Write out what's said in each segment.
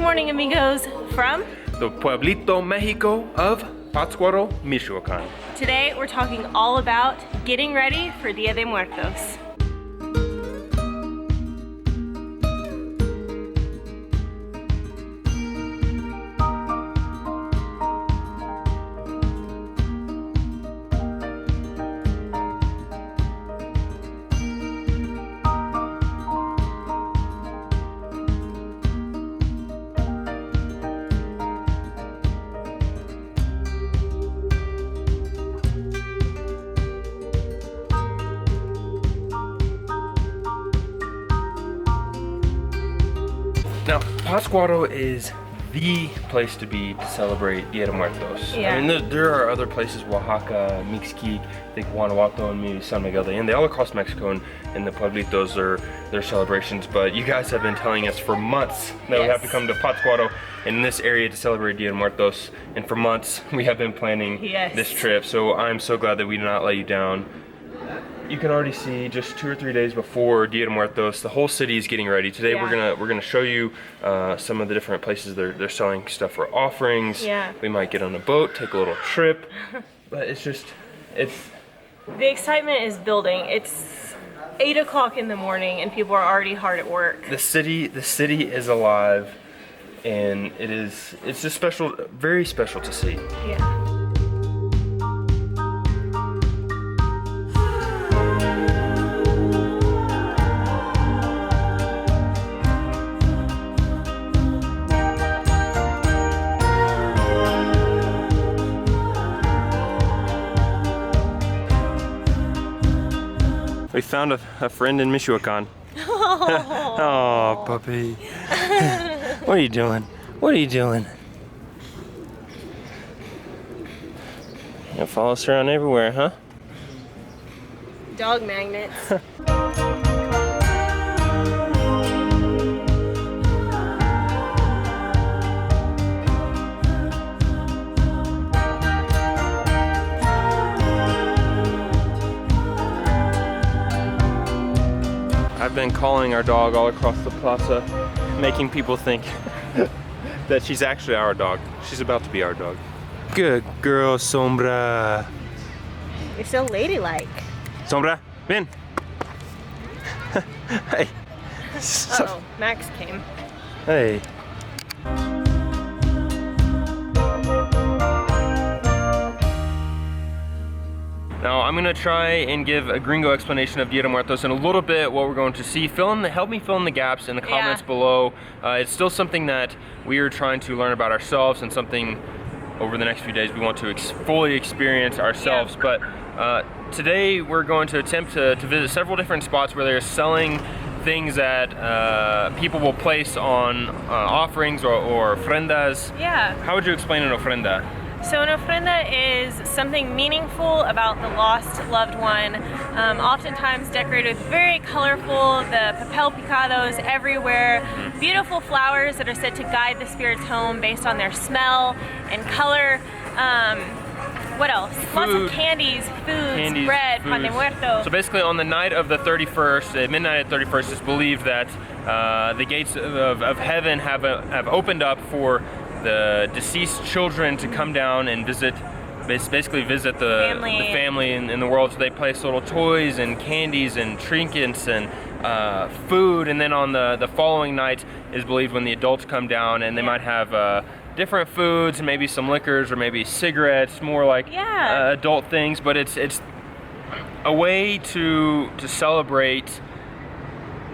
morning, amigos, from the Pueblito Magico of Pátzcuaro, Michoacán. Today we're talking all about getting ready for Día de Muertos. Now, Pátzcuaro is the place to be to celebrate Día de Muertos. Yeah. I mean, there are other places, Oaxaca, Mixquic, I think Guanajuato, and maybe San Miguel de Allende, all across Mexico, and the pueblitos are their celebrations. But you guys have been telling us for months that we have to come to Pátzcuaro in this area to celebrate Día de Muertos, and for months we have been planning this trip. So I'm so glad that we did not let you down. You can already see just 2 or 3 days before Día de Muertos, the whole city is getting ready. Today we're gonna show you some of the different places they're selling stuff for offerings. Yeah. We might get on a boat, take a little trip, but it's the excitement is building. It's 8 o'clock in the morning and people are already hard at work. The city is alive, and it's just special, very special to see. Yeah. We found a friend in Michoacán. Oh, puppy. What are you doing? What are you doing? You follow us around everywhere, huh? Dog magnets. I've been calling our dog all across the plaza, making people think that she's actually our dog. She's about to be our dog. Good girl, Sombra. You're so ladylike. Sombra, ven. Hey. Uh-oh, Max came. Hey. Now I'm gonna try and give a gringo explanation of Día de Muertos and a little bit what we're going to see. Help me fill in the gaps in the comments below. It's still something that we are trying to learn about ourselves and something over the next few days we want to fully experience ourselves. But today we're going to attempt to visit several different spots where they're selling things that people will place on offerings or ofrendas. Yeah. How would you explain an ofrenda? So an ofrenda is something meaningful about the lost loved one, oftentimes decorated with very colorful, the papel picados everywhere, beautiful flowers that are said to guide the spirits home based on their smell and color. What else? Lots of candies, bread, pan de muerto. So basically on the night of the 31st, at midnight at 31st, it's believed that the gates of heaven have opened up for the deceased children to come down and basically visit the family in the world. So they place little toys and candies and trinkets and food, and then on the following night is believed when the adults come down, and they might have different foods and maybe some liquors or maybe cigarettes, more like adult things, but it's a way to celebrate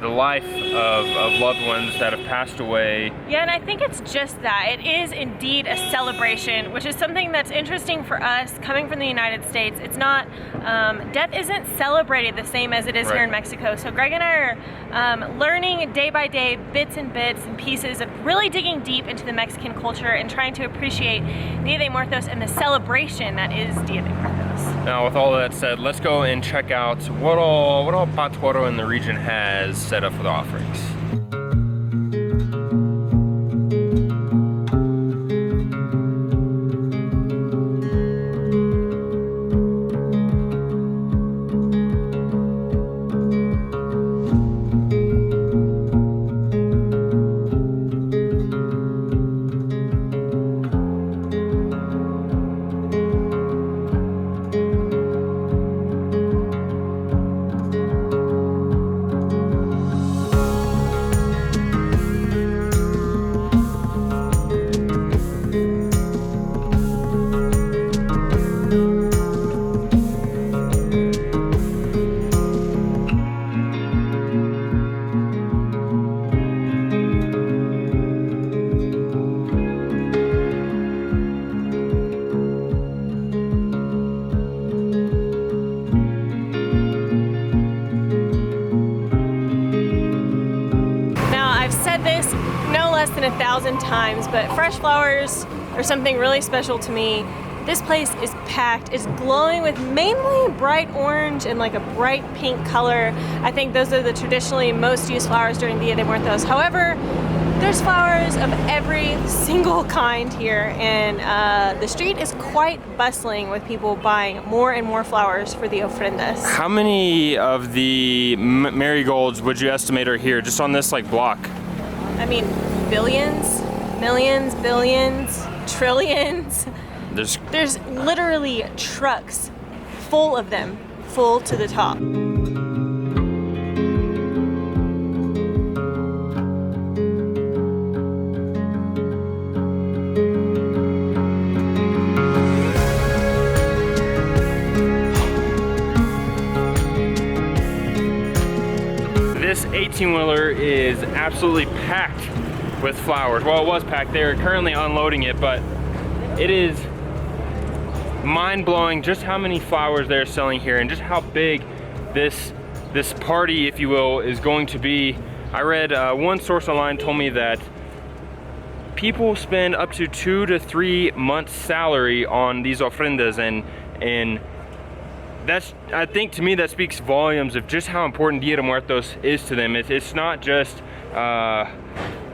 the life of loved ones that have passed away. Yeah, and I think it's just that. It is indeed a celebration, which is something that's interesting for us coming from the United States. It's not, death isn't celebrated the same as it is here in Mexico. So Greg and I are learning day by day, bits and pieces of really digging deep into the Mexican culture and trying to appreciate Día de Muertos and the celebration that is Día de Muertos. Now, with all that said, let's go and check out what all Pátzcuaro in the region has set up for the offerings. 1,000 times, but fresh flowers are something really special to me. This place is packed. It's glowing with mainly bright orange and like a bright pink color. I think those are the traditionally most used flowers during Dia de Muertos. However, there's flowers of every single kind here, and the street is quite bustling with people buying more and more flowers for the ofrendas. How many of the marigolds would you estimate are here, just on this like block? I mean, billions, millions, billions, trillions. There's literally trucks full of them, full to the top. This 18-wheeler is absolutely packed with flowers. Well, it was packed. They're currently unloading it, but it is mind-blowing just how many flowers they're selling here and just how big this party, if you will, is going to be. I read one source online told me that people spend up to 2 to 3 months salary on these ofrendas, and that's, I think, to me that speaks volumes of just how important Dia de Muertos is to them. It's not just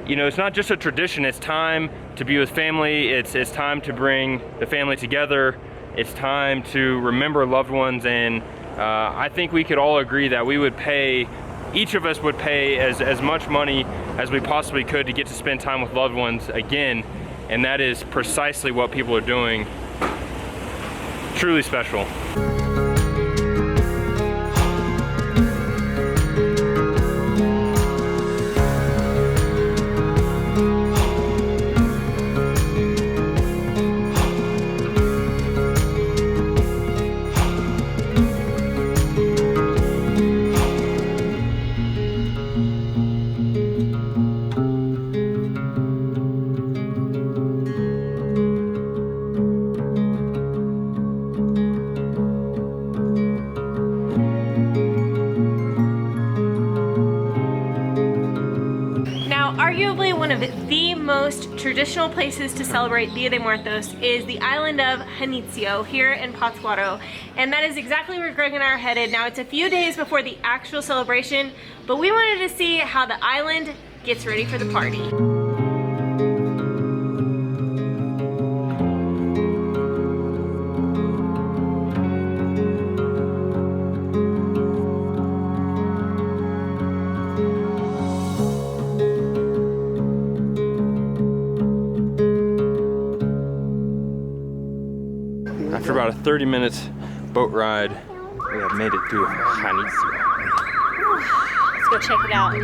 you know, it's not just a tradition. It's time to be with family. It's time to bring the family together. It's time to remember loved ones, and I think we could all agree that we would pay, each of us would pay as much money as we possibly could to get to spend time with loved ones again, and that is precisely what people are doing. Truly special. Arguably one of the most traditional places to celebrate Dia de Muertos is the island of Janitzio here in Pátzcuaro, and that is exactly where Greg and I are headed. Now, it's a few days before the actual celebration, but we wanted to see how the island gets ready for the party. After about a 30-minute boat ride, we have made it through Janitzio. Let's go check it out.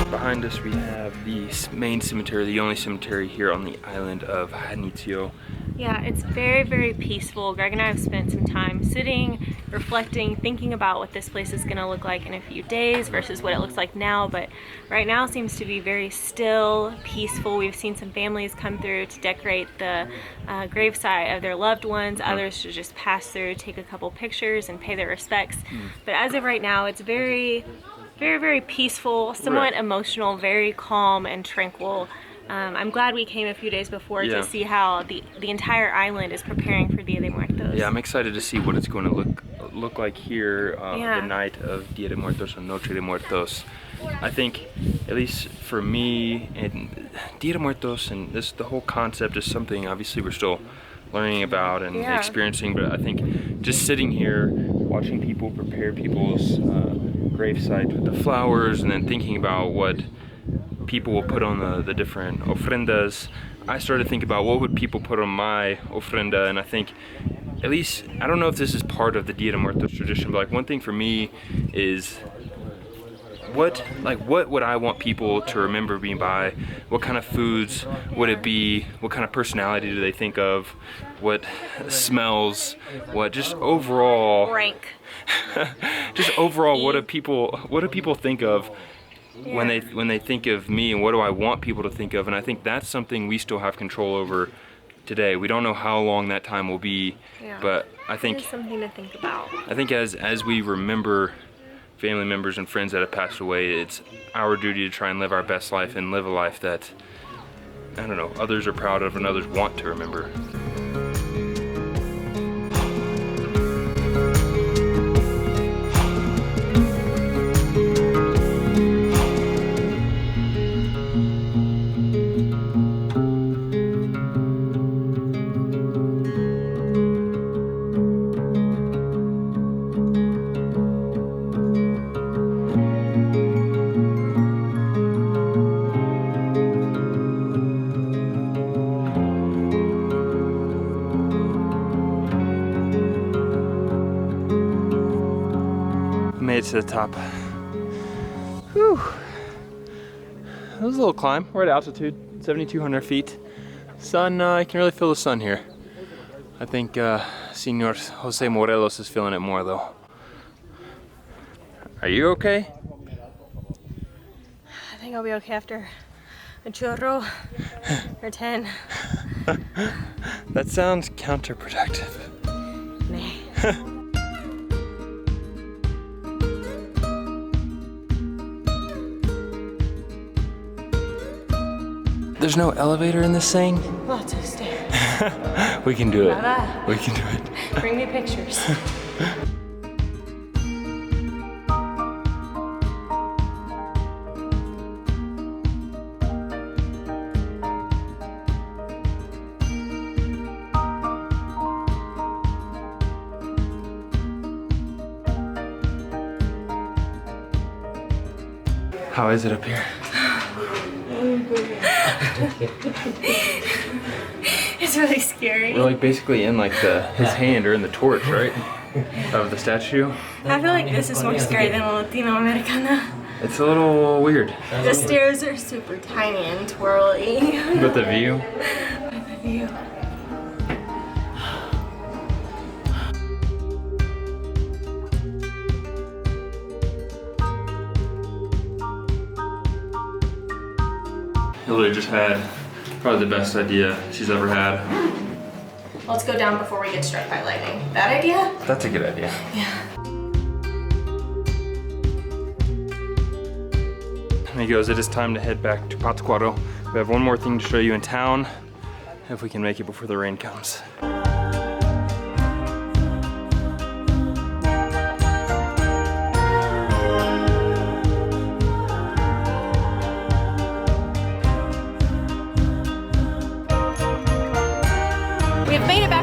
Behind us we have the main cemetery, the only cemetery here on the island of Janitzio. Yeah, it's very, very peaceful. Greg and I have spent some time sitting, reflecting, thinking about what this place is gonna look like in a few days versus what it looks like now, but right now seems to be very still, peaceful. We've seen some families come through to decorate the gravesite of their loved ones, others to just pass through, take a couple pictures and pay their respects. But as of right now, it's very, very, very peaceful, somewhat emotional, very calm and tranquil. I'm glad we came a few days before to see how the entire island is preparing for Dia de Muertos. Yeah, I'm excited to see what it's going to look like here the night of Día de Muertos or Noche de Muertos. I think, at least for me, and Día de Muertos and the whole concept is something obviously we're still learning about and experiencing, but I think just sitting here, watching people prepare people's gravesite with the flowers and then thinking about what people will put on the different ofrendas, I started to think about what would people put on my ofrenda, and I think, at least, I don't know if this is part of the Día de Muertos tradition, but like one thing for me is what would I want people to remember me by? What kind of foods would it be? What kind of personality do they think of? What smells? What just overall rank? Just overall, what do people think of when they think of me, and what do I want people to think of? And I think that's something we still have control over today. We don't know how long that time will be, but I think it's something to think about. I think as we remember family members and friends that have passed away, it's our duty to try and live our best life and live a life that, I don't know, others are proud of and others want to remember. Made it to the top. Whew. It was a little climb. We're at altitude, 7,200 feet. Sun, I can really feel the sun here. I think Senor Jose Morelos is feeling it more though. Are you okay? I think I'll be okay after a churro or 10. That sounds counterproductive. Nah. There's no elevator in this thing? Lots of stairs. We can do it. Nada. We can do it. Bring me pictures. How is it up here? It's really scary. We're like basically in like his hand or in the torch, right? Of the statue. I feel like this is more scary than Latinoamericana. It's a little weird. The stairs are super tiny and twirly. But the view? The view. Hillary just had probably the best idea she's ever had. Let's go down before we get struck by lightning. That idea? That's a good idea. Yeah. Amigos, it is time to head back to Pátzcuaro. We have one more thing to show you in town, if we can make it before the rain comes.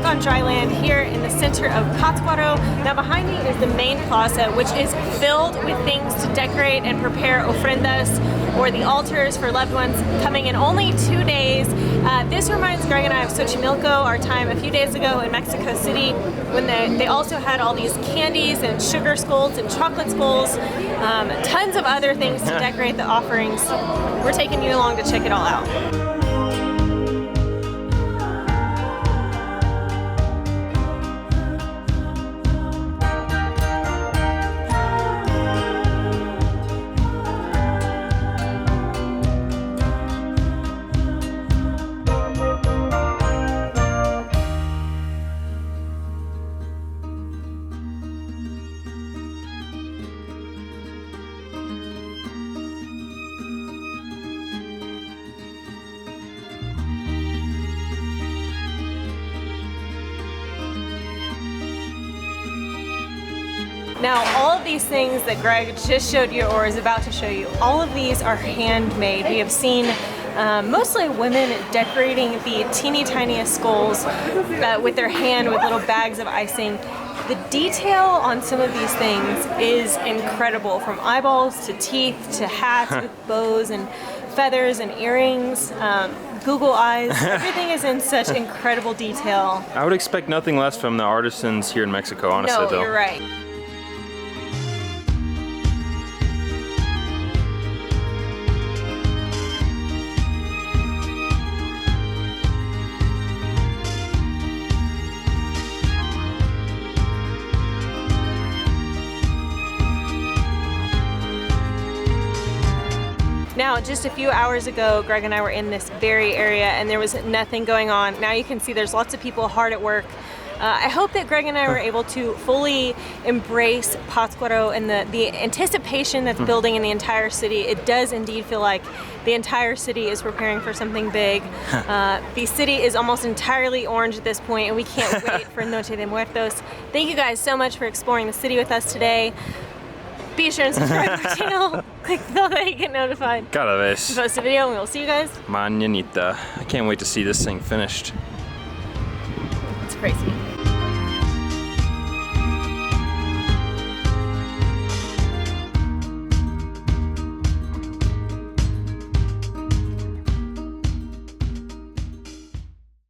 On dry land here in the center of Pátzcuaro. Now behind me is the main plaza, which is filled with things to decorate and prepare ofrendas, or the altars for loved ones, coming in only 2 days. This reminds Greg and I of Xochimilco, our time a few days ago in Mexico City, when they also had all these candies and sugar skulls and chocolate skulls, tons of other things to decorate the offerings. We're taking you along to check it all out. Now, all of these things that Greg just showed you or is about to show you, all of these are handmade. We have seen mostly women decorating the teeny tiniest skulls with their hand with little bags of icing. The detail on some of these things is incredible, from eyeballs to teeth to hats with bows and feathers and earrings, Google eyes. Everything is in such incredible detail. I would expect nothing less from the artisans here in Mexico, honestly, though. No, you're right. Now, just a few hours ago, Greg and I were in this very area and there was nothing going on. Now you can see there's lots of people hard at work. I hope that Greg and I were able to fully embrace Pátzcuaro and the anticipation that's building in the entire city. It does indeed feel like the entire city is preparing for something big. The city is almost entirely orange at this point and we can't wait for Noche de Muertos. Thank you guys so much for exploring the city with us today. Be sure and subscribe to our channel. Click the bell so you get notified. Calaveras. Post a video and we'll see you guys. Mañanita. I can't wait to see this thing finished. It's crazy.